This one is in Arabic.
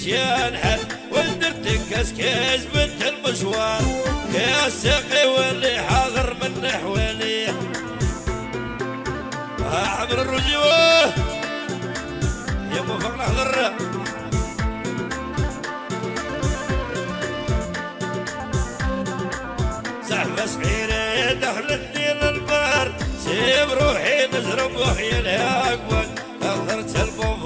نسيان حد ودرت كسكيز بنت المشوار يا السقي واللي حاضر من حواليه عبر الرجوة يا موفق الحضر زحفة صغيرة دخلتني للبار سيب روحي نزرب وحي الهاقوان أخذرت البوفا